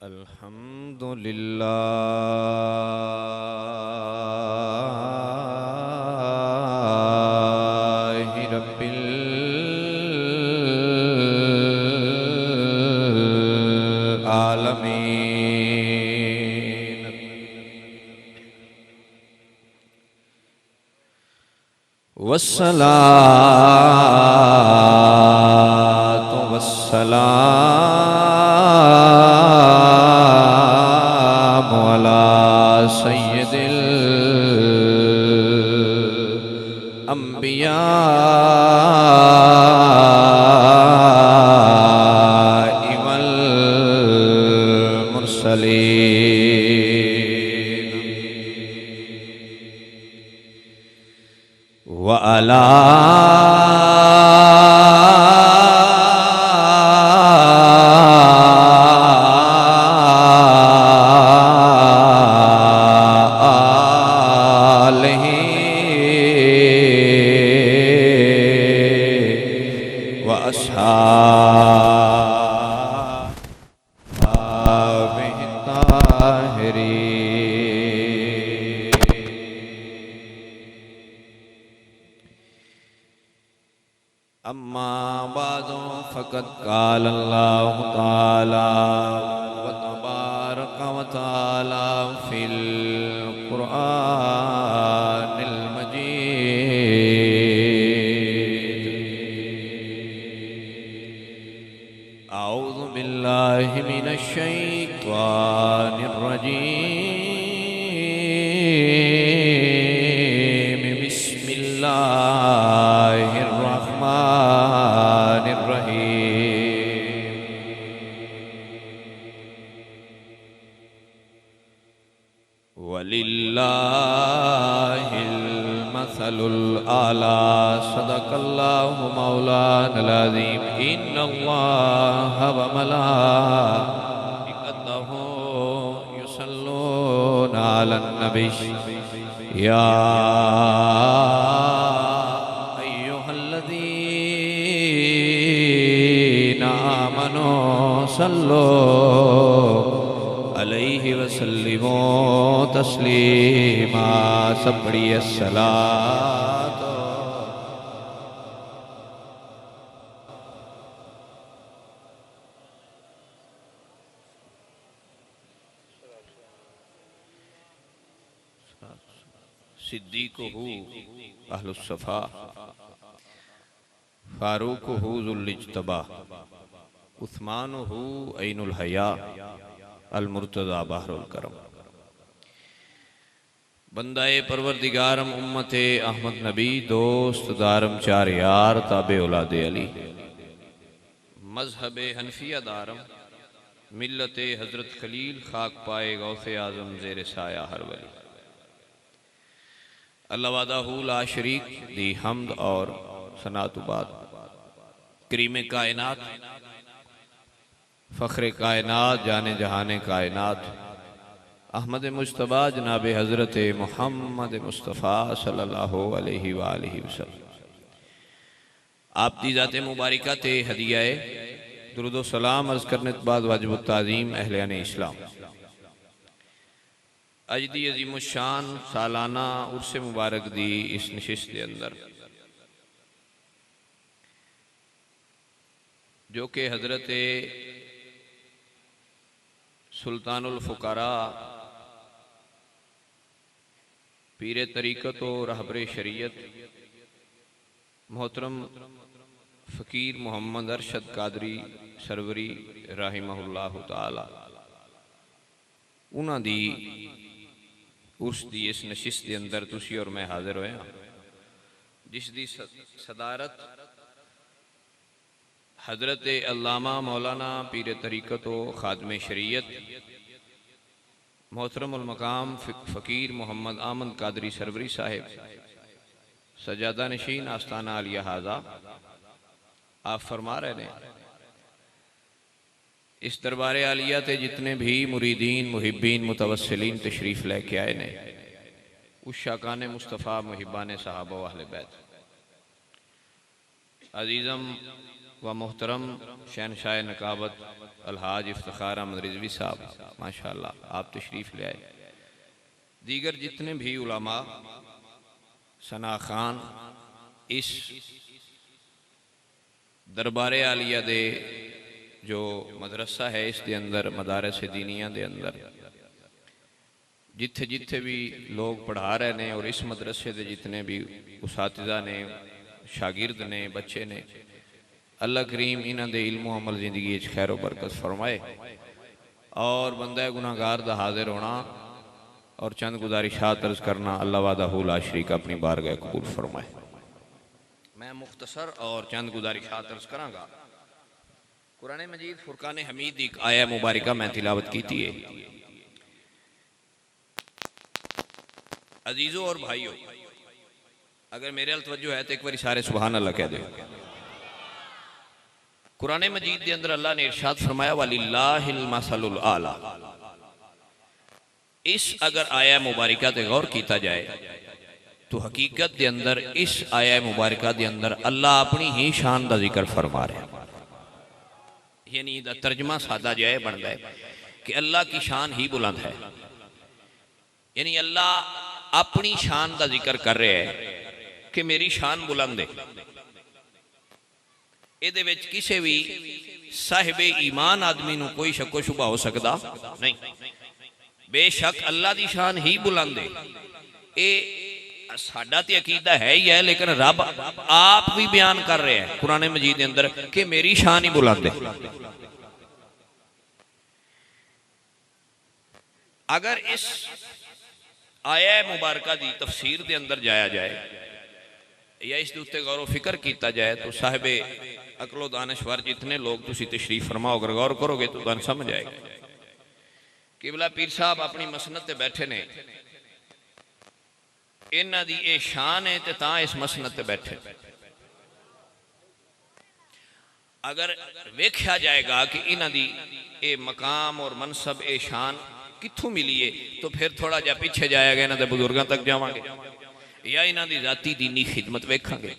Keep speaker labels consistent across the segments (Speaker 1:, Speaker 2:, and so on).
Speaker 1: अल्हम्दुलिल्लाहि रब्बिल आलमीन। वस्सलातु वस्सलामु अला सय्यिदिल अंबिया वल मुरसलीन व अला अम्मा बादो फ़क़द क़ाल अल्लाहु तआला व तबारक व तआला फ़िल क़ुरआनिल मजीद। अऊज़ु बिल्लाहि मिनश शैतानिर रजीम। बिस्मिल्लाहिर रहमानिर रहीम। वलिल्लाहिल मसलुल आला। सदक़ल्लाहु मौलानल अज़ीम। इन्नल्लाह व मलाइकतहु युसल्लूना अलन नबी या अय्युहल्लज़ीना आमनू सल्लू अलैहि वसल्लिमू तस्लीमा। सब पढ़िए सलात। सिद्दीक़हु अहलुस्सफ़ा, फ़ारूक़हु ज़ुल-इज्तबा, उस्मानहु ऐनुल हया, अल-मुर्तज़ा बहरुल करम। बंदाए परवरदिगारम उम्मते अहमद नबी दोस्त दारम चार यार ताबे औलादे अली मज़हबे हनफिया दारम मिल्लते हज़रत खलील खाक पाए गौसे आज़म ज़ेरे साया हर वली। अल्लाह वादाहू ला शरीक दी हम्द और सनातुबाद करीम कायनात फ़ख्र कायनात जाने जहाने कायनात अहमद मुज्तबा जनाब हज़रत मोहम्मद मुस्तफ़ा सल्लल्लाहु अलैहि वालिहि वसल्लम आप दी ज़ात मुबारिका ते हदियाए दुरूद व सलाम अर्ज़ करने के बाद वाजिब ताज़ीम अहले इस्लाम अज दी अज़ीम शान सालाना उर्स मुबारक दी इस नशिस्त के अंदर जो कि हज़रत सुल्तानुल फ़ुक़रा पीरे तरीक़त व रहबरे शरीयत मोहतरम फ़कीर मोहम्मद अरशद कादरी सरवरी राहिमहुल्लाहु ताला उन्हां दी उर्स दी इस नशिस्त के अंदर तुसी और मैं हाजिर होया जिस दी सदारत हज़रत अल्लामा मौलाना पीर तरीक़त व ख़ादमे शरीयत मोहतरमुल मकाम फ़कीर मोहम्मद आमद कादरी सरवरी साहिब सजादा नशीन आस्ताना आलिया हाजा आप फरमा रहे हैं इस दरबार आलिया ते जितने भी मुरीदीन मुहिब्बीन मुतवस्सिलीन तशरीफ़ लेके आए ने उस शाकान मुस्तफ़ा मुहिबान सहाबा व अहले बैत अजीज़म व मोहतरम शहनशाह नकाबत अलहाज इफ्तिखार अहमद रिजवी साहब, माशाअल्लाह आप तशरीफ़ ले आए। दीगर जितने भी उलमा, सना खान, इस दरबार आलिया दे जो मदरसा है इस दे अंदर मदारस दीनिया दे अंदर जिथे जिथे भी लोग पढ़ा रहे ने और इस मदरसे के जितने भी उसातिज़ा ने, शागिर्द ने, बच्चे ने, अल्लाह करीम इन्हां दे इल्म अमल जिंदगी खैर बरकत फरमाए और बंदा गुनाहगार दा हाजिर होना और चंद गुजारिशात अर्ज करना अल्लाह वादा ला शरीक अपनी बारगाह कबूल फरमाए। मैं मुख्तसर और चंद गुजारिशात अर्ज करांगा। कुरान मजीद फुरकान हमीद की एक आया मुबारका मैं तिलावत की थी। अजीजों और भाइयों, अगर मेरे अल तवज्जो है तो एक बार सारे सुभान अल्लाह कह दो। कुरान मजीद के अंदर अल्लाह ने इरशाद फरमाया वलिल्लाहिल मसलुल आला। इस अगर आया मुबारका ते गौर किया जाए तो हकीकत के अंदर इस आया मुबारका के अंदर अल्लाह अपनी ही शान का जिक्र फरमा रहे हैं। यानी इसका तर्जमा सादा जो है बनता है कि अल्लाह की शान ही बुलंद है। यानी अल्लाह अपनी शान का जिक्र कर रहे हैं कि मेरी शान बुलंद है। ਇਹਦੇ ਵਿੱਚ ਕਿਸੇ भी साहिबे ईमान आदमी ਨੂੰ कोई शको शुबा हो सकता नहीं। बेशक अल्लाह की शान ही बुलंद है, ये साडा ते अकीदा है ही है, लेकिन रब आप भी बयान कर रहे हैं कुरान मजीद के अंदर कि मेरी शान ही बुलंद है। अगर इस आया मुबारका की तफसीर के अंदर जाया जाए या इस उत्ते गौर फिक्र किया जाए तो साहिबे अकलो दानश्वर जितने लोग तुसी तशरीफ फरमाओ अगर गौर करोगे तो तुहानू समझ आएगा। किबला पीर साहब अपनी मसनत ते बैठे ने, इन्हां दी ये शान है ते तां इस मसनत ते बैठे। अगर वेख्या जाएगा कि इन्हां दी ये मकाम और मनसब ये शान कित्थों मिली है तो फिर थोड़ा जा पीछे जाएगा, इन्हां दे बुजुर्गां तक जावांगे या इन्हां दी जाती दीनी खिदमत वेखांगे।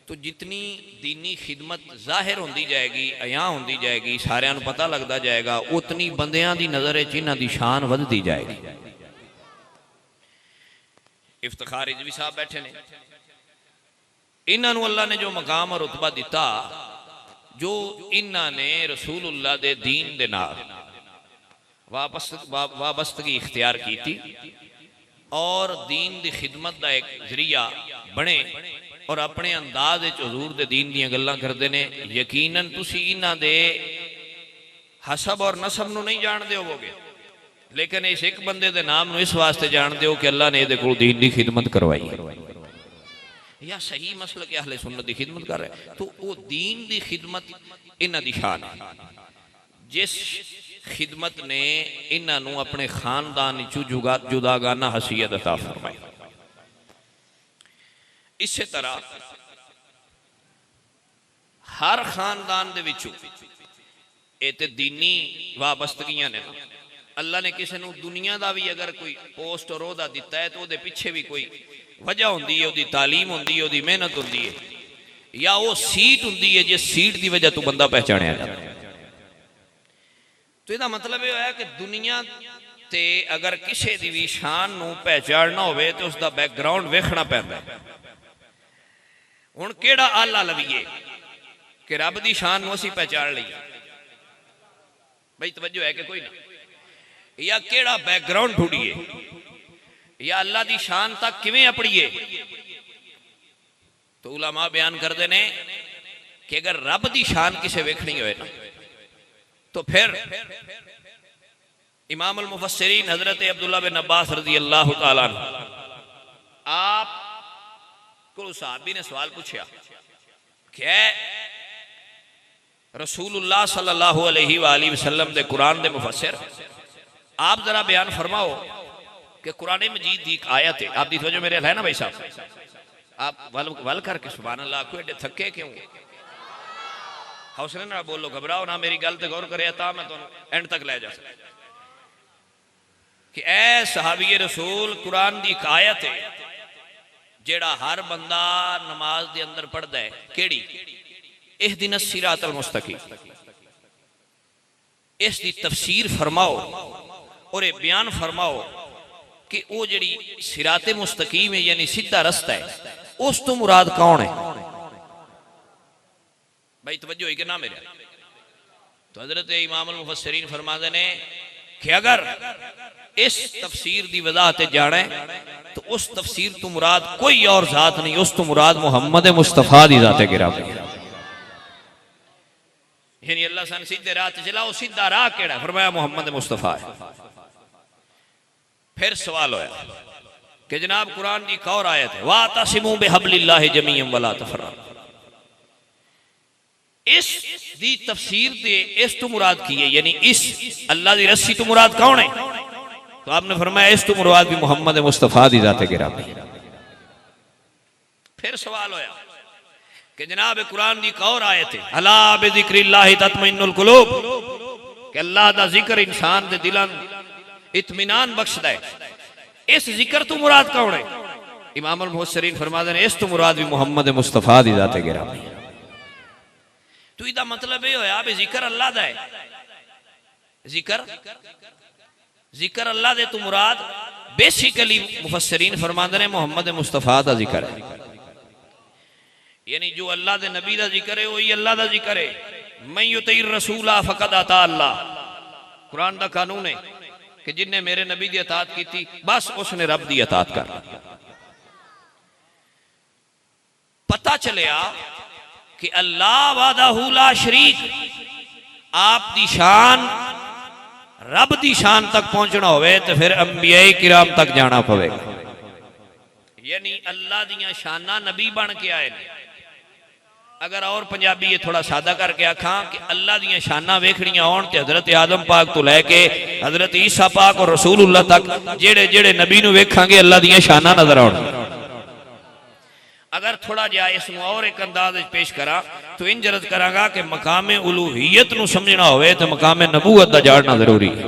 Speaker 1: तो जितनी दीनी खिदमत जाहिर होंदी जाएगी, अयां होंदी जाएगी, सारियां नूं पता लगता जाएगा, उतनी बंदियां दी नज़र च इन्हां दी शान वधदी जाएगी। इफ्तिखार रिजवी साहब बैठे ने, इन्हां नूं अल्लाह ने जो मकाम और रुतबा दिता, जो इन्हां ने रसूलुल्लाह दे दीन दे नाल वाबस्तगी इख्तियार की थी और दीन दी खिदमत का एक जरिया बने और अपने अंदाज हजूर दे दीन दीयां गल्लां करते हैं। यकीनन तुसी इन्हां दे हसब और नसब नूं नहीं जानते होवोगे, लेकिन इस एक बंदे दे नाम नूं इस वास्ते जानते हो कि अल्लाह ने इहदे कोल दीन दी खिदमत करवाई है या सही मसल के अहले सुन्नत दी खिदमत कर रहे। तो वो दीन दी खिदमत इन्हां दी शान है, जिस खिदमत ने इन्हां नूं अपने खानदान चू जुदागाना हसीयत अता फरमाई। इसे तरह हर खानदान दे विचों ये ते दीनी वाबस्तगियां ने। अल्लाह ने किसी नूं दुनिया का भी अगर कोई पोस्ट और ओहदा दिता है तो वो पिछे भी कोई वजह होंदी है, उसकी तालीम होंदी है, उसकी मेहनत होंदी है या वो सीट होंदी है जिस सीट की वजह तो बंदा पहचानिया जाता है। तो इसका मतलब यह है कि दुनिया ते अगर किसी की भी शान नूं पहचानना होवे तो उसका बैकग्राउंड वेखना पैंदा है। हुण केड़ा आला लवीए कि रब की शान नूं असीं पहचान लईए? भाई तवज्जो है कि कोई ना? या केड़ा बैकग्राउंड ढूंढिए या अल्लाह की शान तक किवें अपड़िए? तो उलमा बयान करते हैं कि अगर रब की शान किसे वेखनी होए ना तो फिर इमाम अल मुफस्सिरीन हजरत अब्दुल्ला बिन अब्बास रज़ी अल्लाह तआला अन्हु आप को सहाबी ने सवाल पूछा क्या रसूलुल्लाह सल्लल्लाहु अलैहि वसल्लम दे कुरान दे मुफस्सिर आप जरा बयान फरमाओ कि कुरान मजीद की एक आयत है। आप दी तवज्जो मेरे है ना भाई साहब? आप वल करके सुभान अल्लाह को एडे थके क्यों? हौसले ना बोलो, घबराओ ना, मेरी गल ते गौर करे ता मैं तुहानू एंड तक ले जा सकता कि ऐ सहाबी रसूल कुरान की एक आयत है जेड़ा हर बंदा नमाज दे अंदर पढ़दा है। केड़ी? इहदिना सिरातल मुस्तकीम, इसकी तफसीर फरमाओ और ये बयान फरमाओ कि वो जी सिराते मुस्तकीम है यानी सीधा रस्ता है, उस तो मुराद कौन है? भाई तवज्जो है कि ना मेरे? तो हजरत इमाम अल मुफस्सिरीन फरमाते ने कि अगर इस तफसीर की वजाहत जाना है तो उस तफसीर तो मुराद कोई और जात नहीं, उस तो मुराद मुहम्मद मुस्तफा दी जाते गिरामी। यानी अल्लाह सन सीधे राह चला, वो सीधा राह केड़ा? फरमाया मुहम्मद मुस्तफा है। फिर सवाल होया कि जनाब कुरान की एक और आयत है, वातसिमू बिहब्लिल्लाहि जमीअन वला तफर्रकू, इस दी तफसीर दे इस तो मुराद की है, यानी इस अल्लाह की रस्सी तो मुराद कौन है? तो आपने फरमाया इस तो मुराद भी मुहम्मद मुस्तफा दी जाते गिरामी। फिर सवाल होया कि जनाब कुरान की एक और आयत है, अला बिज़िक्रिल्लाहि तत्मइन्नुल कुलूब, कि अल्लाह दा जिक्र इंसान दे दिलां इत्मीनान बख्शदा है, इस जिक्र तो मुराद कौन है? इमाम अल मुफस्सिरीन फरमाते हैं इस तो मुराद भी मुहम्मद मुस्तफा दी जाते गिरामी। तो इसका मतलब यह होया भी जिक्र अल्लाह दा है, जिक्र अल्लाह दे तो मुराद बेसिकली मुफस्सिरीन फरमाते हैं मुहम्मद मुस्तफा दा जिक्र है, यानी जो अल्लाह दे नबी दा जिक्र है वही अल्लाह दा जिक्र है। मैं युतीर रसूला फकद अता अल्लाह, कुरान दा कानून है कि जिन्हें मेरे नबी की अतात की थी बस उसने रब की अतात कर। पता चलिया कि अल्लाह वादहू ला शरीक, आप दी शान रब दी शान तक पहुंचना होवे तो फिर अंबिया किराम तक जाना पवेगा, यानी अल्लाह दियां शाना नबी बन के आए। अगर और पंजाबी ये थोड़ा सादा करके आखा कि अल्लाह दियां शाना वेखनियां होण ते हजरत आदम पाक तो लैके हजरत ईसा पाक और रसूलुल्लाह तक जेड़े जेड़े नबी नूं वेखांगे अल्लाह दियां शाना नजर आउण। अगर थोड़ा जा इसनूं और एक अंदाज पेश करा तो इंज अर्ज करांगा कि मकामे उलूहियत नूं समझना होवे तो मकामे नबूवत दा जानना जरूरी है,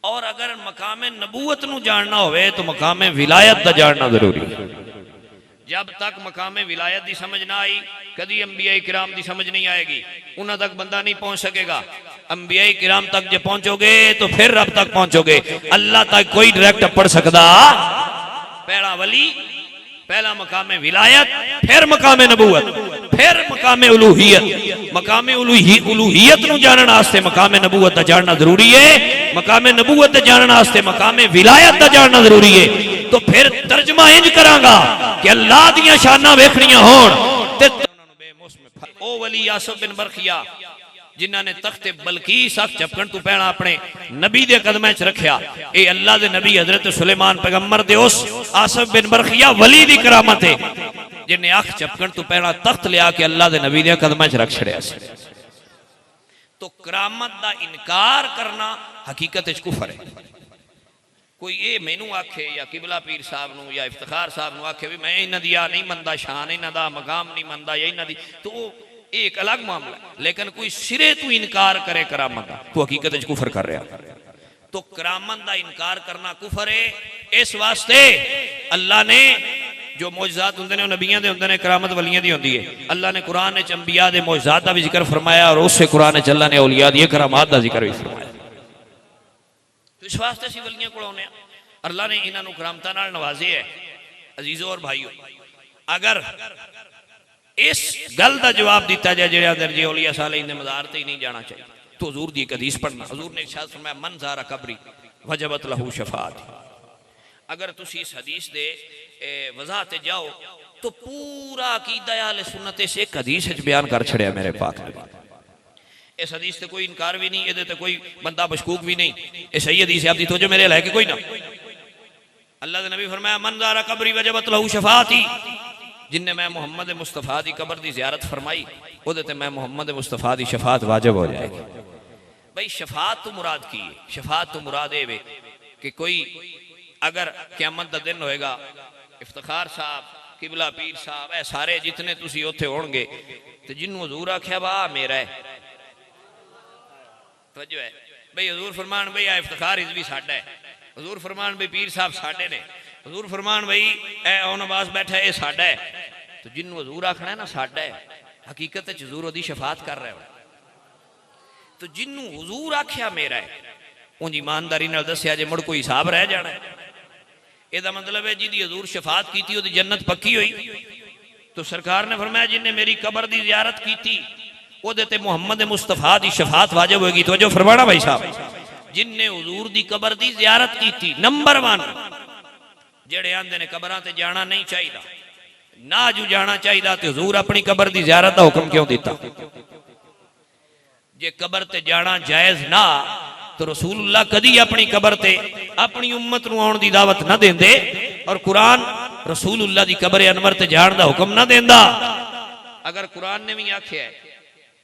Speaker 1: और अगर मकामे नबूवत नूं जानना होवे तो मकामे विलायत दा जानना जरूरी है। जब तक मकामे विलायत की समझ ना आई कभी अंबिया किराम की समझ नहीं आएगी, उन्हां तक बंदा नहीं पहुंच सकेगा। अंबिया किराम तक जो पहुंचोगे तो फिर रब तक पहुंचोगे, अल्लाह तक कोई डायरेक्ट पढ़ सकता। पहला वली, पहला मकामे विलायत, फिर मकामे नबूवत, फिर मकामे उलूहियत। मकामे उलूहियत नूं जानन वास्ते मकामे नबूवत दा जानना जरूरी है, मकामे नबूवत दा जानन वास्ते मकामे विलायत दा जानना जरूरी है। तो फिर तर्जमा इंज करांगा कि अल्लाह दियां शाना वेखनियां होण ते ओ वली यासूफ बिन बरखिया जिन्हां ने तख्ते बलकीस अख झपकण तो पहला अपने नबी दे कदमां च रखिया, ए अल्लाह दे नबी हजरत सुलेमान पैगंबर दे उस आसिफ बिन बरखिया वली दी करामत है जिन्हें अख झपकण तो पहला तख्त लिया के अल्लाह दे नबी दे कदमां च रख छड़िया सी। तो करामत दा इनकार करना हकीकत च कुफर है। कोई ये मैनू आखे या किबला पीर साहब नू या इफ्तिखार साहब नू आखे भी मैं इन्हां दी नहीं मनदा, शान इन्हां दा मकाम नहीं मनदा या इन्हां दी, तो एक अलग मामला है। लेकिन कोई सिरे तू इनकार करे करामत का तो हकीकत च कुफर कर रहा। तो करामत का इनकार करना कुफर है। इस वास्ते अल्लाह ने जो मौजज़ात होंदे ने नबियां दे होंदे ने, करामत वलियां दी होंदी है। अल्लाह ने कुरान में अंबिया दे मौजज़ात का भी जिक्र फरमाया और उससे कुरान में अल्लाह ने औलिया दी करामात का जिक्र भी फरमाया। तो इस वास्ते असीं वलियां कोल आउंदे हां, अल्लाह ने इन्हां नूं करामतां नाल नवाजे है। अजीजों और भाइयों, अगर इस गल का जवाब दिता जाए जेड़े अंदर जे औलिया सालेहीन दे मज़ार ते ही नहीं जाना चाहिए, तो हुजूर दी एक हदीस पढ़ना। हुजूर ने इरशाद फरमाया मन ज़ारा कब्री वजबत लहू शफाअत। अगर तुसी इस हदीस दे वज़ाहत जाओ तो पूरा अकीदा अहले सुन्नत इस एक हदीस विच बयान कर छड़िया मेरे पाक नबी। इस हदीस से कोई इनकार भी नहीं, ये कोई बंदा मशकूक भी नहीं। ये सही हदीस है, आप दी तो जो मेरे लायक कोई ना। अल्लाह के नबी फरमाया मन ज़ारा कब्री वजबत लहू शफाअती, जिन्हें मैं मुहम्मद मुस्तफा की कबर की ज़ियारत फरमाई वो मैं मुहम्मद मुस्तफा की शफात वाजिब हो जाएगी। भाई शफात तो मुराद की है, शफात तो मुराद है कि कोई अगर क़यामत का दिन होएगा, इफ्तिखार साहब, किबला पीर साहब, ए सारे जितने तुसी उत्थे होणगे तो जिन्हों हजूर आख्या वा मेरा है तो जो है भाई हजूर फरमान भाई आ इफ्तिखार इज़वी साडा है, हजूर फरमान भाई पीर साहब साडे ने, हजूर फरमान भाई ए नवाज बैठा है ये साडा है। तो जिन्हों हजूर आखना है ना साडा है, हकीकत हुजूर ओदी शफात कर रहे हो। तो जिन्नू हुजूर आख्या मेरा है उन ईमानदारी नाल दस्या जे मुड़ कोई हिसाब रह जाना है, ਇਹਦਾ मतलब है जिहदी हजूर शफात की थी, जन्नत पक्की हुई। तो सरकार ने फरमाया जिन्हें मेरी कबर की जियारत की थी ओदे ते मुहम्मद मुस्तफा की शफात वाजिब होगी। तो जो फरमाना भाई साहब, जिन्हें हजूर की कबर की जियारत की थी, नंबर 1 जेड़े आंदे ने कबरां ते जाना नहीं चाहिए ना जू जाना चाहिए, तो हजूर अपनी कबर की जियारत का हुक्म क्यों दिता? जे कबर ते जाना जायज ना तो रसूलुल्लाह कदी अपनी कबर ते अपनी उम्मत नूं आउण दी दावत ना देंदे, और कुरान रसूलुल्लाह दी कबर अनवर ते जाण दा हुक्म ना देंदा। अगर कुरान ने भी आख्या है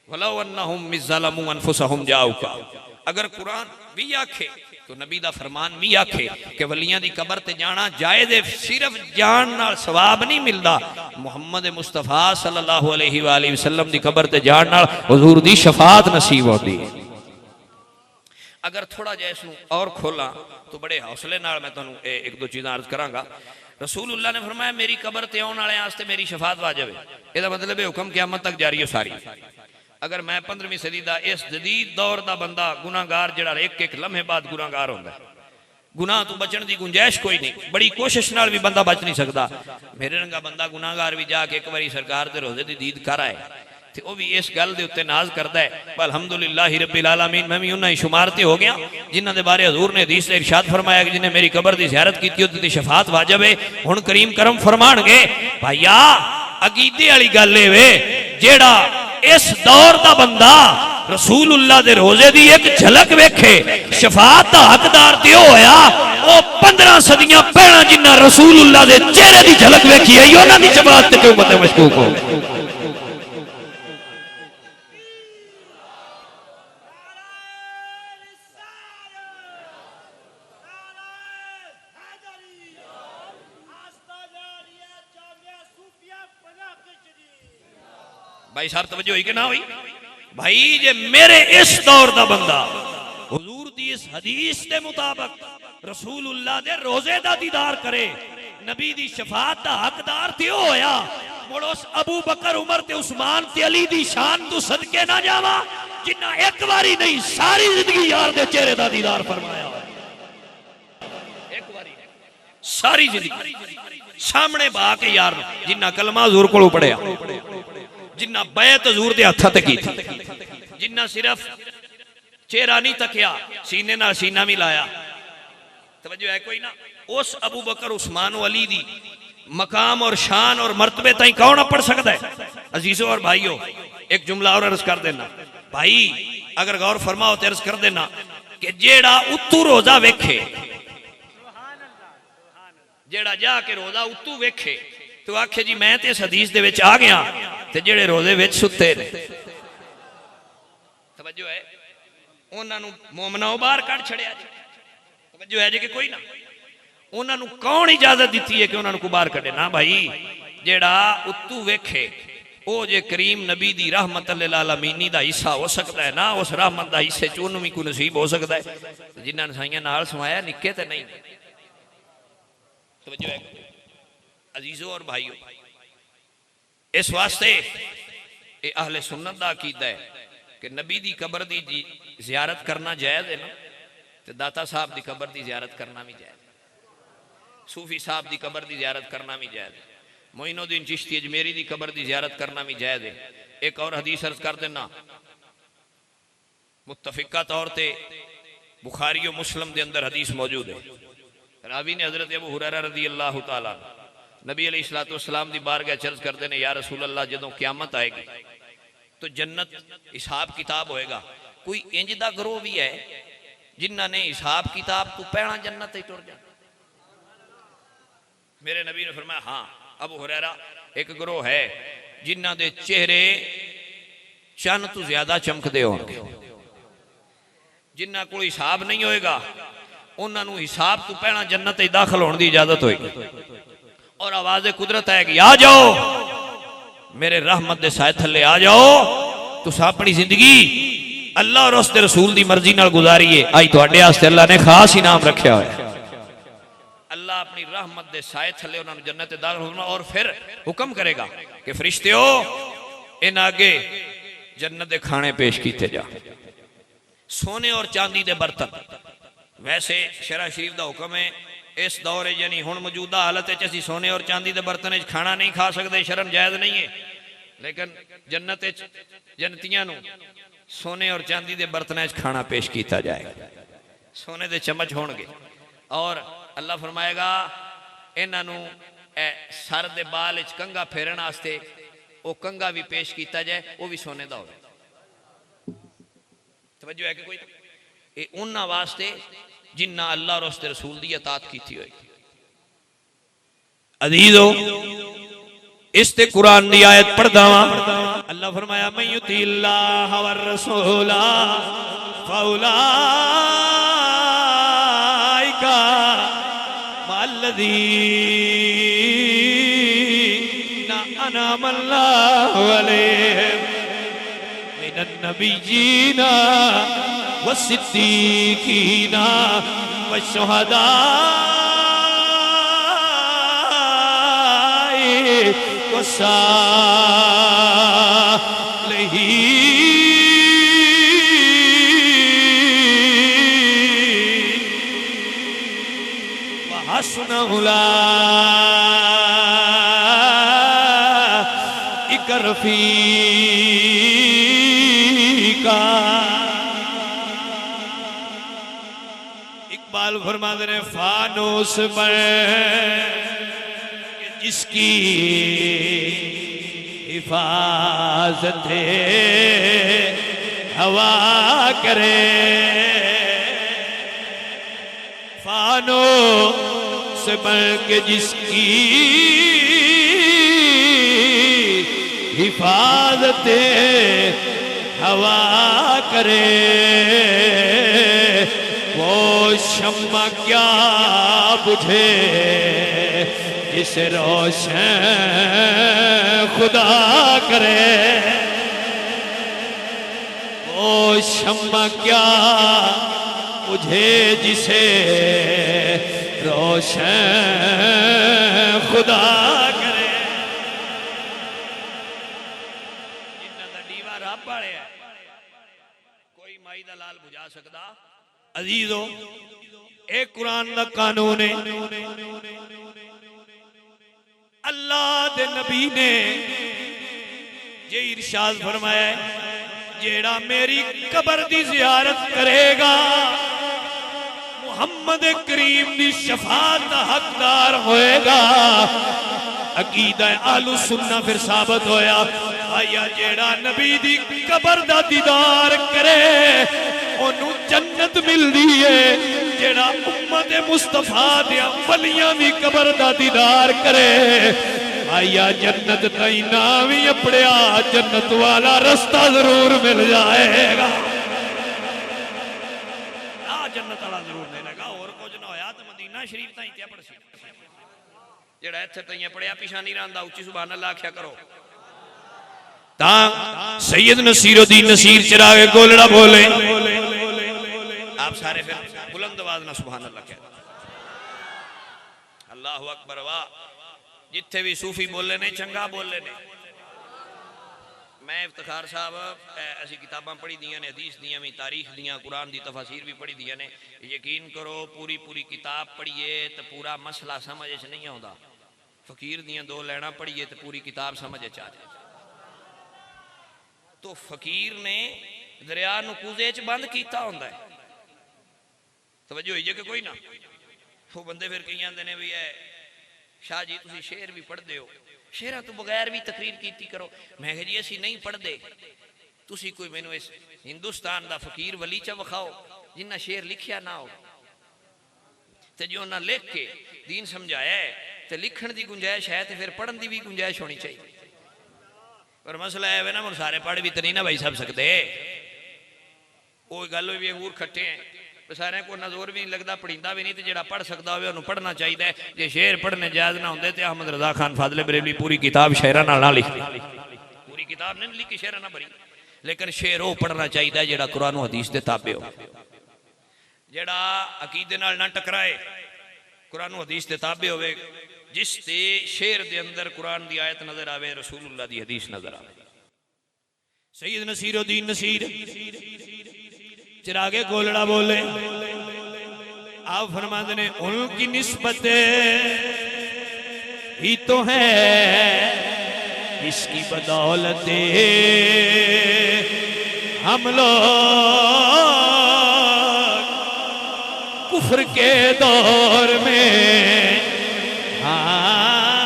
Speaker 1: वलौ अन्नहुम मिज़्ज़लमू अनफुसहुम जाऊका, अगर कुरान भी आखे तो नबी दा फरमान भी आखे कि वलियां दी कबर ते जाना जायज़ है, सिर्फ जान नाल सवाब नहीं मिलदा, मुहम्मद मुस्तफा सल्लल्लाहु अलैहि वसल्लम दी कबर ते जान नाल हुजूर दी शफात नसीब होती है। अगर थोड़ा जिहा इसनूं और खोला तो बड़े हौसले नाल मैं तुहानूं एक दो चीज़ां अर्ज करांगा। रसूलुल्लाह ने फरमाया मेरी कबर ते आउण वाले वास्ते मेरी शफात वाजिब है। इसदा मतलब है हुक्म क़यामत तक जारी है सारी। अगर मैं 15वीं सदी का इस जदीद दौर का बंदा गुनाहगार जड़ा एक एक लम्हे बाद गुनाहगार होंदा है, गुनाह तो बचने की गुंजाइश कोई नहीं, बड़ी कोशिश नाल भी बंदा बच नहीं सकता। मेरे रंगा बंदा गुनाहगार भी जाके एक बारी सरकार के रोजे की दीद कर आए तो वह भी इस गल के उत्ते नाज करता है। पर अल्हम्दुलिल्लाह रब्बिल आलमीन मैं भी उन्होंने शुमार ते हो गया जिन्हों के बारे हजूर ने हदीस इरशाद फरमाया कि जिन्हें मेरी कबर की ज़ियारत की उसकी शफात वाजिब है। हुण करीम करम फरमाणगे भाईया अकीदे वाली गल है जेड़ा इस दौर का बंदा रसूलुल्लाह दे रोजे की एक झलक वेखे शफात का हकदार ते होया, वो 15 सदियां पहला जिन्ना रसूलुल्लाह दे चेहरे की झलक वेखी है उन्हां दी शफात ते क्यों बंदे मशकूक हो। भाई साहब तवज्जो हुई कि ना हुई? भाई जे मेरे इस दौर का बंदा हुजूर दी इस हदीस के मुताबिक रसूलुल्लाह दे रोजे दा दीदार करे, नबी दी शफात दा हकदार ते होया, मुड़ उस अबू बकर उमर ते उस्मान ते अली दी शान तू सदके ना जावा जिन्ना एक बारी नहीं सारी जिंदगी यार दे चेहरे दा दीदार फरमाया। एक बारी सारी जिंदगी सामने बा के यार जिन्ना कलमा हजूर कोलों पढ़िया, जिन्ना बैत हजूर दे हत्थां ते कीती, जिन्ना सिर्फ चेहरा नहीं तकिया सीने नाल सीना भी लाया। तवज्जो है कोई ना? उस अबू बकर उस्मान अली दी मकाम और शान और मर्तबे ताई कौन पढ़ सकता है? अजीजों और भाइयों एक जुमला और अर्ज कर देना भाई, अगर गौर फरमाओ तो अर्ज कर देना कि जेड़ा उत्तू रोजा वेखे, जेड़ा जाके रोजा उत्तू वेखे तो आखे जी मैं तो इस हदीस दे विच आ गया, ते जेड़े रोजे विच सुते ने तवज्जो है उन्हां नूं मोमना बाहर कढ़ छड़िया जी। तवज्जो है जी कि कोई ना? उन्हां नूं कौन इजाजत दी है कि उन्हां नूं बाहर कढ़े? ना भाई, जेड़ा उत्तू वेखे वो जे करीम नबी दी रहमत लिल आलमीन दा हिस्सा हो सकता है ना, उस रहमत दा हिस्से च उन्होंने भी कोई नसीब हो सकता है। जिन्हां नसाइयां नाल समाया निक्के ते नहीं। तवज्जो है अजीजों और भाइयों, इस वास्ते ये अहले सुन्नत दा अकीदा है कि नबी दी कबर दी जियारत करना जायज़ है ना, तो दाता साहब दी कबर दी जियारत करना भी जायज़, सूफी साहब दी कबर दी जियारत करना भी जायज़, मोइनुद्दीन चिश्ती अजमेरी दी कबर दी जियारत करना भी जायज़ है। एक और हदीस अर्ज कर देना, मुत्तफिका तौर पे बुखारी और मुस्लिम के अंदर हदीस मौजूद है। रावी ने हजरत अबू हुरैरा रज़ी अल्लाह तआला नबी अलैहिस्सलातु वस्सलाम दी बारगाह चर्ज करते हैं, या रसूल अल्लाह जदों क़यामत आएगी तो जन्नत हिसाब किताब होएगा, कोई इंज दा गिरोह भी है जिन्हां ने हिसाब किताब तो पहला जन्नत ही टुर जाना? मेरे नबी ने फरमाया हाँ अबू हुरैरा एक गिरोह है जिन्हां दे चेहरे चन्न तो ज्यादा चमकदे होंगे, जिन्हां कोल हिसाब नहीं होएगा उन्हां नूं हिसाब तो पहला जन्नत ही दाखिल होने की इजाजत होएगी। और आवाज कुदरत है कि आ जाओ मेरे रहमत दे साए थले आ जाओ, तुस अपनी जिंदगी अल्लाह और उसके रसूल की मर्जी नाल गुजारिए, आई तुहाडे वास्ते अल्लाह ने खास इनाम रखा है। अल्लाह अपनी रहमत दे साए थले उन्होंने जन्नत दाखिल होना और फिर हुक्म करेगा कि फरिश्तियों इन आगे जन्नत के खाने पेश किए जा, सोने और चांदी के बर्तन। वैसे शरा शरीफ का हुक्म है इस दौर यानी हुण मौजूदा हालत असी सोने और चांदी के बर्तन खाना नहीं खा सकते, शर्म जायज़ नहीं है। लेकिन जन्नत जन्नतियां नूं सोने और चांदी के बर्तन खाना पेश किया जाएगा, सोने के चम्मच होणगे। और अल्लाह फरमाएगा इन्हों सर के बाल कंघा फेरन वास्ते वो कंघा भी पेश किया जाए, वो भी सोने का हो। तवज्जो है कि कोई? ये उन्हां वास्ते जिन्ना अल्लाह और उसके रसूल की अतात की हुई। अजीजो इस ते कुरान की आयत पढ़दा वा। अल्लाह फरमाया मैं युतिल्लाह व रसूला फौलाइका मल्लज़ीना अनअमल्लाहु अलैहिम मिनन नबिय्यीना वस्सिद्दीकीना वश्शुहदाए वस्सालिहीन व हस्न उलाइका रफीका। इकबाल फरमाते हैं फानूस पर जिसकी हिफाजत हवा करे, फानूस पर के जिसकी हिफाजत हवा करे, वो शम्मा क्या बुझे जिसे रोशन खुदा करे, वो शम्मा क्या बुझे जिसे रोशन खुदा करे। जिन्हां दा दीवा रब वाले है, कोई माई दा लाल बुझा सकदा। अजीजो एक कुरान का कानून है। अल्लाह दे नबी ने ये इरशाद फरमाया जेड़ा मेरी कबर की जियारत करेगा मुहम्मद करीम की शफाअत का हकदार होएगा। अकीदा आलू सुन्ना फिर साबित होया आया जेड़ा नबी दी कबर दा दीदार करे ओनू जन्नत मिलदी है। जेड़ा उम्मत मुस्तफा दे वलियां दी कबर दा दीदार करे आया जन्नत तई ना भी अपड़िया जन्नत वाला रास्ता जरूर मिल जाएगा। जन्नत वाला जरूर मिलेगा। और कुछ ना होया तो मदीना शरीफ ताई ते पढ़ सी जेड़ा इत्थे तई पढ़िया पिछा नहीं रहिंदा उच्ची सुभान अल्लाह आख्या करो। ता सैयद नसीरुद्दीन नसीर चिरागे गोलड़ा बोले आप सारे फिर बुलंद आवाज ना सुभान अल्लाह कह अल्लाहु अकबर। वाह जिथे भी सूफी बोले ने चंगा बोले ने। मैं इफ्तिखार साहब असी किताबां पढ़ी दियां ने हदीस दियां भी तारीख दियां कुरान दी तफसीर भी पढ़ी दियां ने। यकीन करो पूरी पूरी किताब पढ़िए तो पूरा मसला समझ च नहीं आउंदा। फकीर दियां दो लैना पढ़िए तो पूरी किताब समझ च आ जाए। तो फकीर ने दरिया नूं कूजे च बंद कीता हुंदा है। तवज्जो होई जे कि कोई ना। वो बंदे फिर कही आंदे ने भी शाह जी तुसीं शेर भी पढ़ते हो शेरां तो बगैर भी तकरीर कीती करो। मैं कहा जी असी नहीं पढ़ते तुसीं कोई मैनू इस हिंदुस्तान का फकीर वली च विखाओ जिन्ना शेर लिखिया ना हो तो जो उन्हें लिख के दीन समझाया है तो लिखण की गुंजाइश है तो फिर पढ़न की भी गुंजाइश होनी चाहिए। पर मसला है ना हम सारे पढ़ भी तो नहीं ना भाई सब सकते। वो गल भी अंगूर खट्टे हैं सारे को नजोर भी नहीं लगता पढ़ींदा भी नहीं तो जेड़ा पढ़ सकता हो उन्होंने पढ़ना चाहिए। जे शेर पढ़ने जायज ना होंगे तो अहमद रजा खान फाजले बरेलवी पूरी किताब शेरा ना लिखती पूरी किताब नहीं लिखी शेरा ना भरी। लेकिन शेर वो पढ़ना चाहिए जेड़ा कुरान हदीस के ताबे हो जेड़ा अकीदे नाल ना टकराए कुरान हदीस के ताबे होवे जिस ते शेर दे अंदर कुरान की आयत नजर आवे रसूलुल्लाह दी हदीस नजर आवे। सैयद नसीरुद्दीन नसीर चिरागे गोलड़ा बोले, आप फरमाते ने उनकी निस्बत ही तो है इसकी बदौलत हम लोग कुफ्र के दौर में, हाँ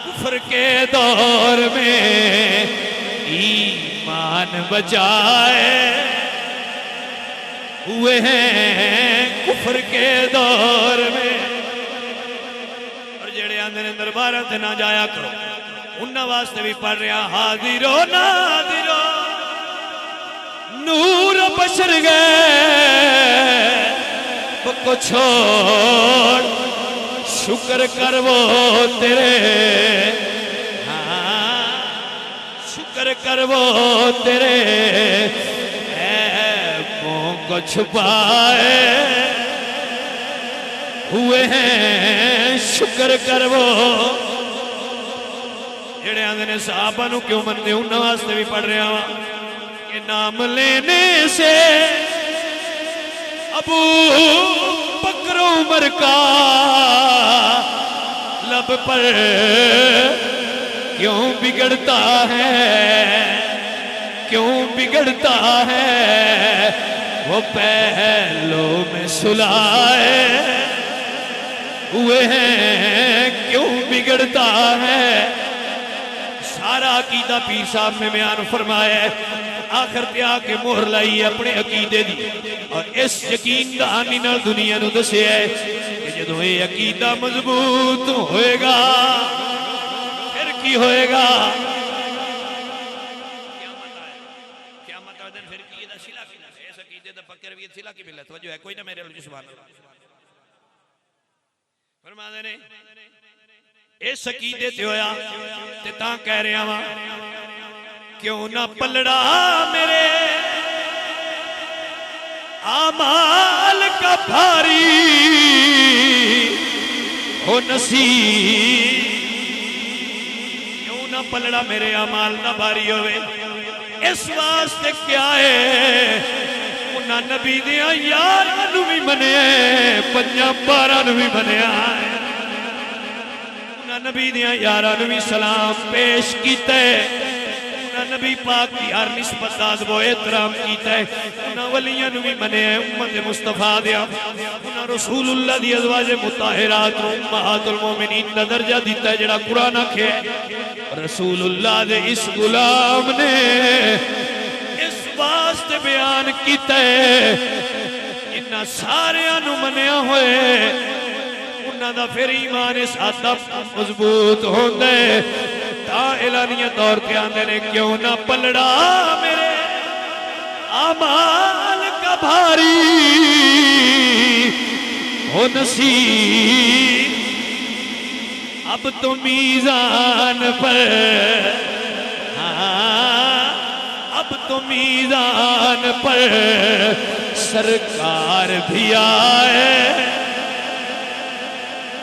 Speaker 1: कुफ्र के दौर में ईमान बचाए हुए हैं कुफ्र के दौर में। और जेड़े आंदे ने दरबार ते ना जाया करो, उन्हां वास्ते भी पढ़ रहा, हाजिरो नादिरो नूर बशर गए को छोड़ शुक्र कर वो तेरे, हाँ शुक्र कर वो तेरे ऐबों को छुपाए हुए हैं शुक्र कर वो। जेड़े आंदे ने साहबा नूं क्यों मनदे, उन्हां वास्ते भी पढ़ रहा वा कि नाम लेने से अबू बकर उमर का लब पर क्यों बिगड़ता है, क्यों बिगड़ता है वो पहलों में सुलाए हुए हैं क्यों बिगड़ता है। सारा अकीदा पीर साहब ने बयान फरमाया, आखिर ते आके मोहर लाई अपने अकीदे दी, और इस यकीन दहानी नाल दुनिया नूं दस्सिया कि जदों ये अकीदा मजबूत होएगा फिर की होएगा। क़यामत वाले दिन फिर की दा सिला की इस अकीदे दा फकर भी सिला की मिले। तवज्जो है कोई ना मेरे अल्लाह सुभान अल्लाह फरमाते ने इस अकीदे ते होया ते तां कह रहा वां क्यों ना पलड़ा मेरे आमाल का भारी हो नसीब, क्यों ना पलड़ा मेरे आमाल का भारी होवे। इस वास्ते क्या है उन्हां नबी दियां यारां नूं भी मनिया, पंजां बारां नूं भी मनिया, उन्हां नबी दियां यारां नूं भी सलाम पेश कीता, नबी पाक की हर निस्बत दा अदब एहतराम कीता है, उन्हां वलियां नूं भी मनिया, उम्मत मुस्तफा दिया उन्हां रसूलुल्लाह दी अज़वाज मुताहिरात उम्महातुल मोमिनीन दा दर्जा दिता है जेड़ा कुरान आखे। रसूलुल्लाह दे इस गुलाम ने इस वास्ते बयान कीता है इन्हां सारियां नूं मनिया होए उन्हां दा फिर ईमान इस हद तक मजबूत होंदा है। एलानिया तौर पे आंदे ने क्यों ना पलड़ा मेरे आमाल का भारी हो नसीब, अब तो मीज़ान पर, हाँ अब तो मीज़ान पर सरकार भी आए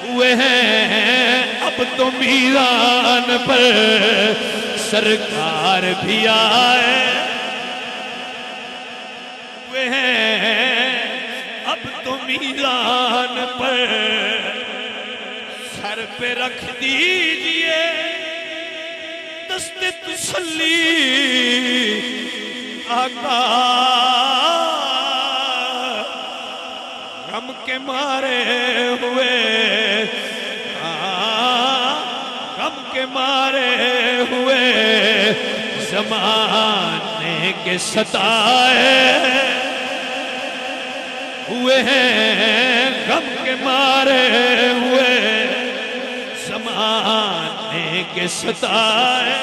Speaker 1: हुए हैं, अब तो मीज़ान पर सरकार भी आए हुए हैं, अब तो मीज़ान पर सर पे रख दीजिए दस्ते तसल्ली आका, गम के मारे हुए, गम के मारे हुए ज़माने के सताए हुए हैं, गम के मारे हुए ज़माने के सताए।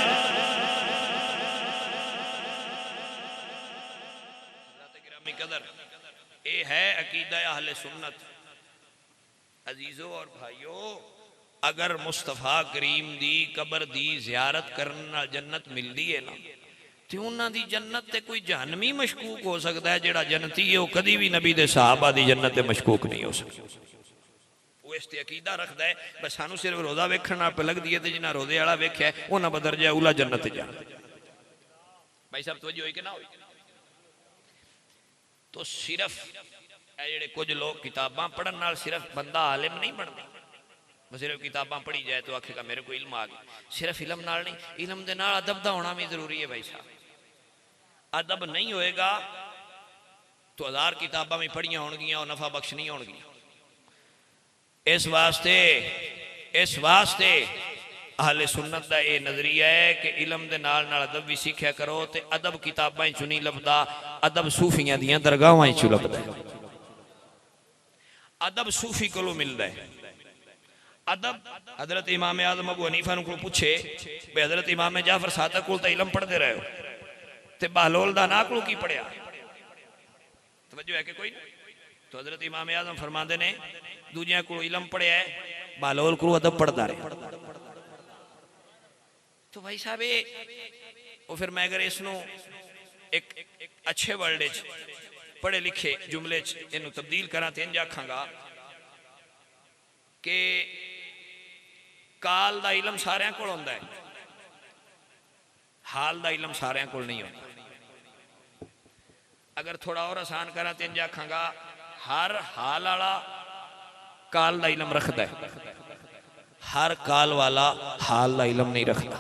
Speaker 1: ये है अकीदा अहले सुन्नत। अजीजों और भाइयों, अगर मुस्तफा करीम दी कबर दी जियारत करने नाल जन्नत मिलती है ना, तो उन्हां दी जन्नत ते कोई जहन्नमी मशकूक हो सकता है। जेड़ा जन्नती है वह कभी भी नबी दे सहाबा दी जन्नत ते मशकूक नहीं हो सकता। वो इस ते अकीदा रखता है बस सानू सिर्फ रोज़ा वेखण नाल लगदी है, ते जिन्हां रोज़े वाला वेख्या उन्हां बदर जाए उला जन्नत जा। भाई साहब तवज्जो होई कि ना होई? तो सिर्फ जेडे कुछ लोग किताबां पढ़न नाल सिर्फ बंदा आलिम नहीं बनता, सिर्फ किताबां पढ़ी जाए तो आखेगा मेरे को इल्म आ गया। सिर्फ इल्म नाल नहीं, इल्म दे नाल अदब दा होना भी जरूरी है भाई साहब। अदब नहीं होएगा तो 1000 किताबां भी पढ़िया होणगियां और नफा बख्श नहीं होणगियां। इस वास्ते अहले सुन्नत का यह नजरिया है कि इलम दे नाल नाल अदब भी सीखिया करो। तो अदब किताबां चु नहीं लभदा, अदब सूफियां दियां दरगाहां चु लभदा है। अदब सूफी कोलों मिलता है। अदब हजरत इमाम आजम अबू हनीफा को पूछे भाई हजरत इमाम जाफर सादक को इलम पढ़ते रहे हो, ते बहलोल दा ना को की पढ़िया? तवज्जो है कि कोई? तो हजरत इमाम आजम फरमाते ने दूजिया को इलम पढ़िया है, बहलोल को अदब पढ़ता रहे। तो भाई साहब वो फिर मैं अगर इसनों एक अच्छे वर्ड पढ़े लिखे जुमले इन तब्दील करा तो इंज आखांगा कि काल दा इलम सारियां कोल होंदा है, हाल दा इलम सारियां कोल नहीं होता। अगर थोड़ा और आसान करा तो इंज आखांगा हर हाल वाला काल दा इलम रखता है, हर काल वाला हाल दा इलम नहीं रखता।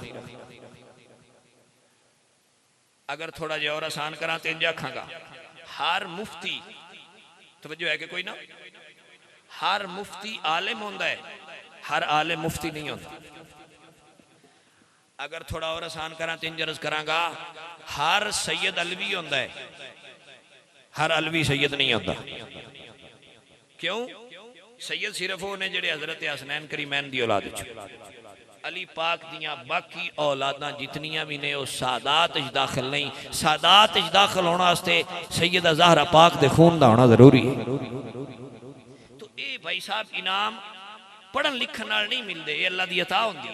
Speaker 1: अगर थोड़ा जिहा और आसान करा तो इंज आखांगा हर मुफ्ती, तवज्जो है कि कोई ना, हर मुफ्ती आलिम होंदा है, हर आलिम मुफ्ती नहीं होता। अगर थोड़ा और आसान करा तो इंज अर्ज करांगा हर सैयद अलवी होंदा है, हर अलवी सैयद नहीं होता। क्यों? सैयद सिर्फ वो ने जेडे हजरत हसनैन करीमैन दी औलाद च, अली पाक दियां बाकी औलादां जितनियां भी ने वो सादात च दाखिल नहीं। सादात च दाखिल होने वास्ते सैयदा ज़हरा पाक दे खून दा होना जरूरी है। तो ये भाई साहब इनाम पढ़न लिखन नाल नहीं मिलते, ये अल्लाह दी अता होंदी।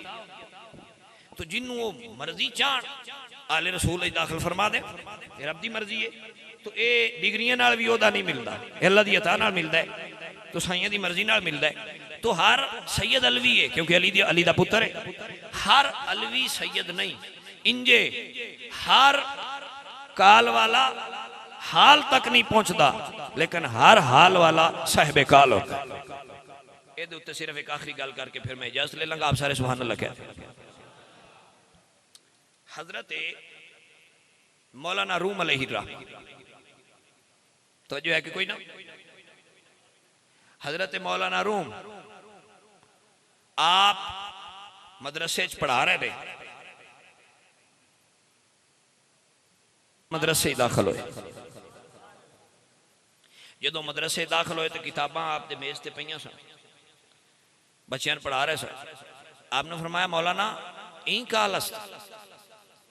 Speaker 1: तो जिन्हों वो मर्जी चाहन आले रसूल दाखिल फरमा दे, रब दी मर्जी है। तो ये डिग्रियां नाल भी ओहदा नहीं मिलता, अल्लाह दी अता नाल मिलता है, तो साइयां दी मर्जी नाल मिलता है। तो हर सैयद अलवी है क्योंकि अली दा पुत्र है, हर अलवी सैयद नहीं। इंजे हर काल वाला हाल तक नहीं पहुंचता, लेकिन हर हाल वाला साहिब काल होता है। ये उत्ते सिर्फ एक आखिरी गल करके फिर मैं इजाजत ले लूंगा। आप सारे सुभान अल्लाह कह। हजरत मौलाना रूम अलैहिर्रहम, तो जो है कि कोई ना, हजरत मौलाना रूम आप मदरसे पढ़ा रहे थे, मदरसे दाखिल हुए। जो मदरसे दाखिल हुए तो किताबां आपके मेज से पईयां सन, बच्चों पढ़ा रहे सर। आपने फरमाया मौलाना ई कालस्त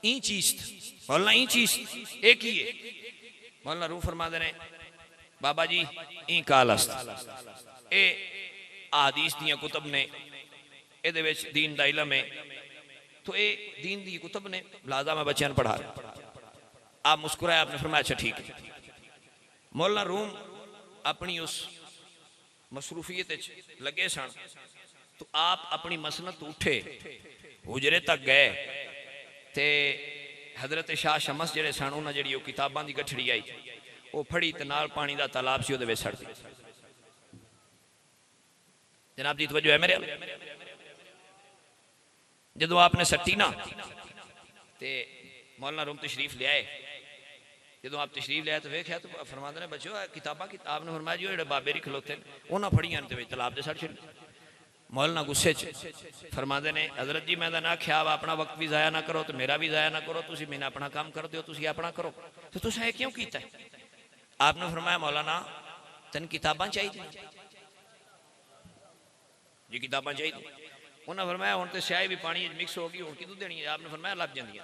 Speaker 1: ई चीज, मौलाना ई चीज एक ही है। मौलाना रूह फरमा देने बाबा जी ई कालस्त, ए आदीस दियां कुतब ने, ये दीन दा इलम है। तो ये दीन दी कुतब ने लाजा मैं बच्चों पढ़ा रहा। आप मुस्कुराए, आपने फरमाया अच्छा ठीक है। मौलाना रूम अपनी उस मसरूफियत लगे सन, तो आप अपनी मसनत उठे हुजरे तक गए, ते हजरत शाह शमस जेडे सन उन्हें जी किताबां की गठड़ी आई वो फड़ी ते नाल पानी का तालाब से वो सड़ दी। जनाब जी तवज्जो है मेरे? जो आपने सट्टी ना ते मौलाना रूम तशरीफ लिया, जो आप तशरीफ लिया तो वेख्या तो फरमाते ने बच्चों किताबां की, आपने फरमाया जी जो बाबे री खलोते उन्हें फड़ियां तालाब से सड़ छड़ी। मौलाना गुस्से फरमाते ने हजरत जी मैं ना आख्या अपना वक्त भी जाया ना करो तो मेरा भी जाया ना करो, तुम मैंने अपना काम कर दो, तुम अपना करो, तो तुम यह क्यों किया? आपने फरमाया मौलाना तेन किताबां चाहिए जी, किताबां चाहिए। उन्हें फरमाया हूँ तो स्याही भी पानी मिक्स होगी, हूँ कि देनी है? आपने फरमाया लग जाती।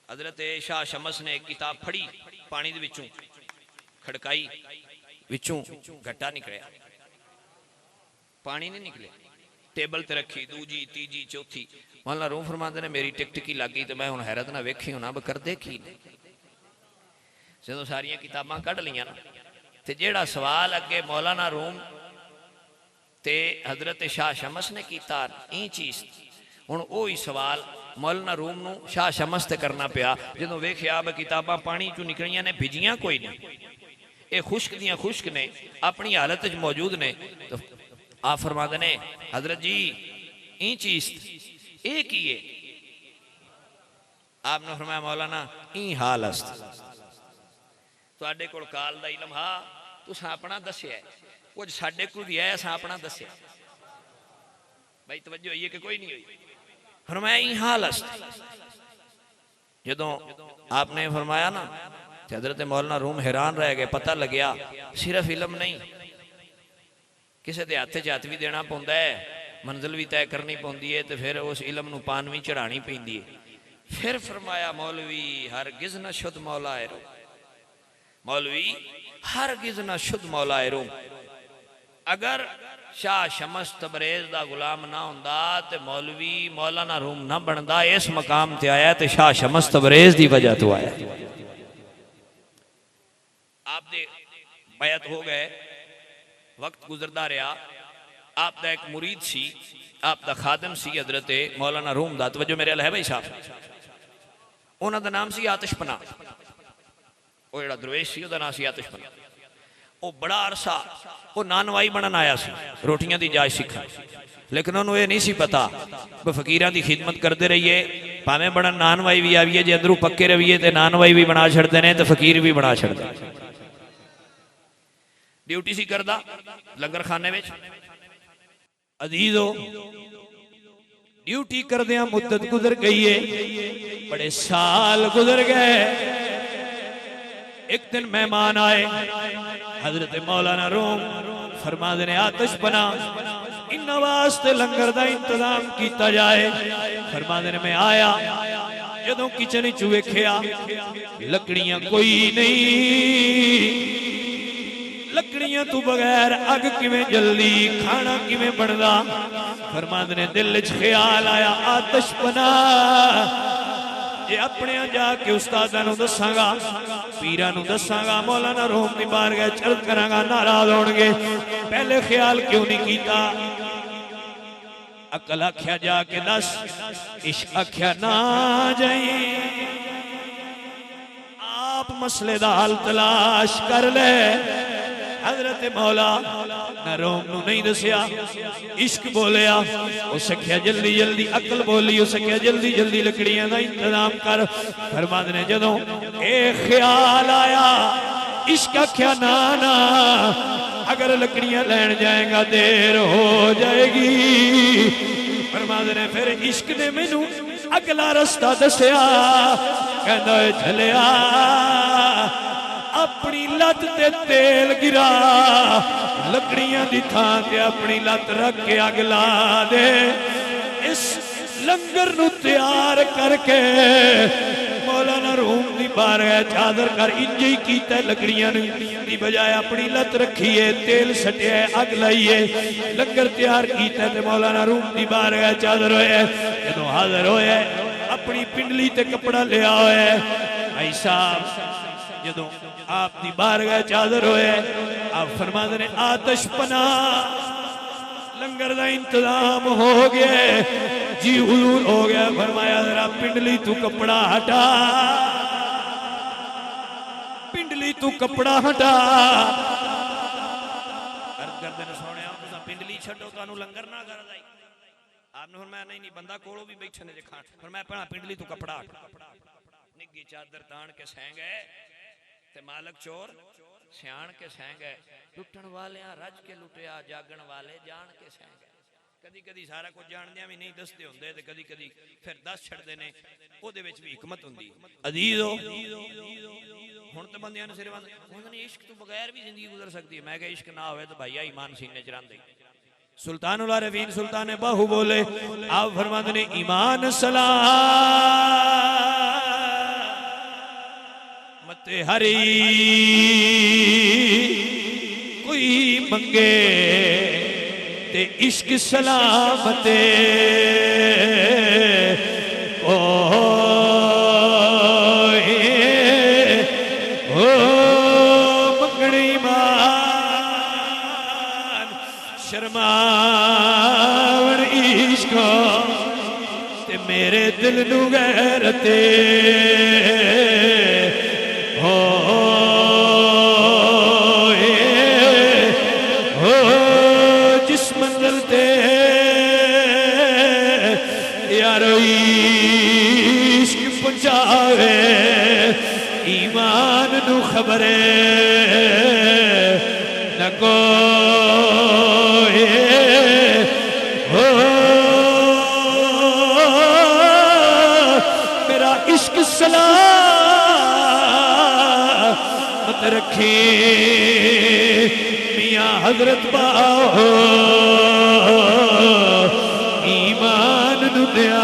Speaker 1: हजरत शाह शमस ने एक किताब फड़ी, पानी दे विचों खड़काई, विचों घट्टा निकलिया, पानी नहीं निकले। टेबल ते रखी, दूजी तीजी चौथी। मौलाना रूह फरमाते ने मेरी टिक टिकी लग गई, तो मैं हूँ हैरत ना वेखी होना कर देखी। जो सारिया किताबां कढ़ लिया ना, तो जेड़ा सवाल अगे मौलाना रूम ते हजरत शाह शमस ने किया ई चीज, हुण ओही सवाल मौलाना रूम नूं शाह शमस ते करना पिया जदों वेखिया ब किताबां पानी चों निकलियां ने भिजियां कोई नहीं, ये खुश्क दियां खुश्क ने अपनी हालत च मौजूद ने। तो आप फरमाते ने हजरत जी ई चीज ये की है? आपने फरमाया मौलाना ई हाल अस्त तुहाडे कोल काल दा इलम हा तुसां अपना दस्सिया कुछ साडे कोल भी है असां अपना दस्सिया। भाई तवज्जो होई है कि कोई नहीं हुई? फरमाया ई हाल अस्त। जदों आपने फरमाया ना तो हजरत मौलाना रूम हैरान रह गए। पता लग्या सिर्फ इलम नहीं किसी के हथ च हथ भी देना पौंदा है, मंजिल भी तय करनी पौंदी है, तो फिर उस इलम नूं पान भी चढ़ानी पैंदी है। फिर फरमाया मौलवी हरगिज़ न शुद्ध मौला ए रूम, मौलवी हरगिज़ न शुद्ध मौला ए रूम। अगर शाह शमस तबरेज दा गुलाम ना हुंदा ते मौलवी मौलाना रूम ना बनदा। इस मकाम ते आया तो शाह शमस तबरेज दी वजह तो आया। आप दे बैत हो गए, वक्त गुजरदा रहा। आप दा एक मुरीद सी, आप दा खादम सी हजरत मौलाना रूम दा। तवज्जो मेरे अल है भाई साहब। उन्हां दा नाम सी आतिशपना। वो जिहड़ा दरवेश सी उहदा नाम सी आतिशपना। वो बड़ा अरसा वो नानवाई बनन आया सी, रोटियां दी जाच सीखा, लेकिन उन्होंने ये नहीं सी पता कि फकीरां दी खिदमत करते रहिए भावें बनन नानवाई भी आवीए, जे अंदरों पक्के रहिए तो नानवाई भी बना छड़ते हैं तो फकीर भी बना छड़ते। ड्यूटी सी करदा लंगर खाने में। अजीजो ड्यूटी करदियां मुद्दत गुजर गई है, बड़े साल गुजर गए। एक दिन मेहमान आए, हजरत मौलाना रूम फरमाते ने आतिशपना इन्हां वास्ते लंगर दा इंतजाम किया जाए। फरमाते ने मैं आया, जदों किचन च वेखिया लकड़ियां कोई नहीं। लकड़ियां तू बगैर अग किवें जल्दी, खाना किवें बनदा? फरमाते ने दिल च ख्याल आया आतिशपना ये अपने जाके उस्तादां नूं दसांगा, पीरां नूं दसांगा, मौलाना रूम दी बारगाह चर्च करांगा, नाराज होणगे। पहले ख्याल क्यों नहीं कीता? अकल आख्या जाके दस, इश्क आख्या ना जाई। आप मसले दा हल तलाश कर ले। हजरत मौला ना रूम नूं नहीं दसिया, इश्क बोलिया, उस आख्या जल्दी जल्दी, अकल बोली, उस आख्या जल्दी जल्दी लकड़ियां दा इंतजाम कर। फरमाते ने जदों ए ख्याल आया, इश्क आख्या ना ना अगर लकड़ियां लैन जाएगा देर हो जाएगी। फरमाते ने फिर इश्क ने मैनू अगला रास्ता दसिया, कहंदा चलिया अपनी लत ते तेल गिरा, लकड़ियां दी थां ते अपनी लत रख के अग ला दे। इस लंगर नू तैयार करके मौलाना रूम दी बारगाह चादर कर इंज ही कीता। लकड़ियां दी बजाय अपनी लत रखीए, तेल सटिया, अग लाइए, लंगर तैयार कीता ते मौलाना रूम दी बारगाह चादर होया। जदों हाजिर होया अपनी पिंडली ते कपड़ा लिया होया। भाई साहब जदों आप दी बारगाह चादर होया, आप फरमाते ने आतिशपना लंगर दा इंतजाम हो गया जी हुजूर, हो गया। फरमाया जरा पिंडली तू कपड़ा हटा, पिंडली तू कपड़ा हटा। अर्ज करदे ने सोहणिया तुसां पिंडली छड्डो, तुहानू लंगर ना करदा। आपने फरमाया नहीं नहीं बंदा कोलों भी बैठे ने जे खान। फरमाया पहला पिंडली तू कपड़ा हटा। निग्गी चादर ताण के सह गए ते मालक चोर सियाण के सह गए। लुटण वालियां रज के लुटिया, जागण वाले जान के सह गए। कदी कदी सारा कुछ जानदियां भी नहीं दसदे हुंदे ते कदी कदी फिर दस छड़दे ने, ओदे विच भी हिकमत हुंदी। अजीजो हुण ते बंदियां ने सिर्फ हुंदे ने इश्क तो बगैर भी जिंदगी गुजर सकदी है। मैं कहा इश्क ना होवे तो भाईया ईमान सीने च रहिंदा। सुल्तानुल आरिफीन सुल्तान बाहू बोले, आप फरमाते ने ईमान सलाम मते हरी कोई मंगे ते इश्क सलामते ओ मंगणी मान शर्मावन इश्क ते मेरे दिल नू गैरते हो जिस मंजिल ते यारो इश्क पहुंचावे ईमान नू खबरे न कोई हो मेरा इश्क सलामत रखे मियां हजरत बाहो ईमान नू दिया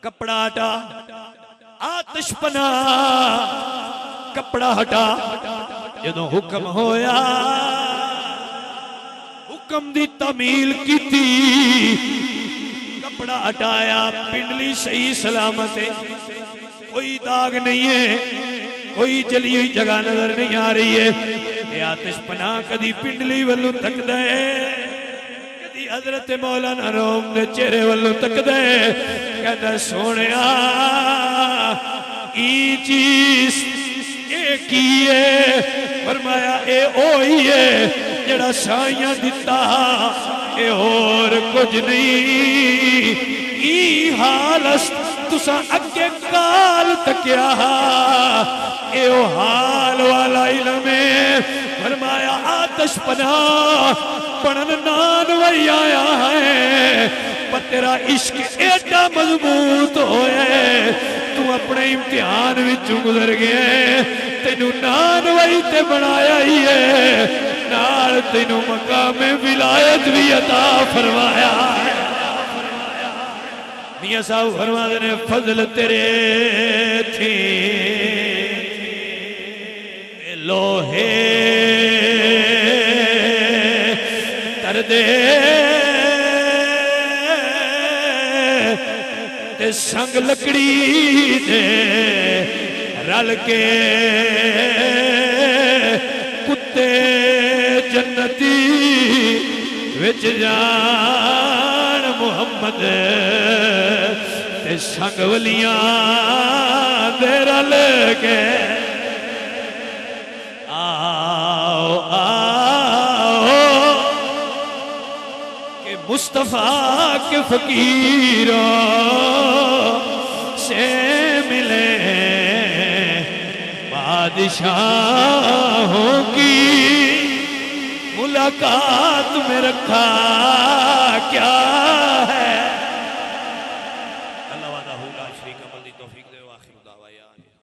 Speaker 1: कपड़ा हटा आतिश पना कपड़ा हटा जदों हुक्म होया हुक्म दी तमील की कपड़ा हटाया पिंडली सही सलामत है कोई दाग नहीं है कोई जली हुई जगह नजर नहीं आ रही है आतिश पना कदी पिंडली वालों तकदा है कदी हजरत मौलाना रोम दे चेहरे वालों तकदा है कहता सोने ई चीज ये की है फरमाया ए ओही है जड़ा साइयां दिता ए और कुछ नहीं ई हाल तुसा अगे काल तकिया ए ओ हाल वाला इल्म फरमाया आतिश पना पढ़न नान वही आया है पर तेरा इश्क एडा मजबूत होया तू अपने इम्तिहान विचों गुजर गया तेनू नान वही ते बनाया ही है नाल तेनू मकामे विलायत भी अता फरमाया है मियां साहब फरमाते ने फजल तेरे थे लोहे तर दे संग लकड़ी दे रल के कुत्ते जन्नती विच जान मुहम्मद ते संग वलियां दे रल के आओ आओ के मुस्तफा के फकीरों से मिले बादशाहों की मुलाकात में रखा क्या है अल्लाह वादा हुला शरीक अमल दी तौफीक दे आखिर दावा यार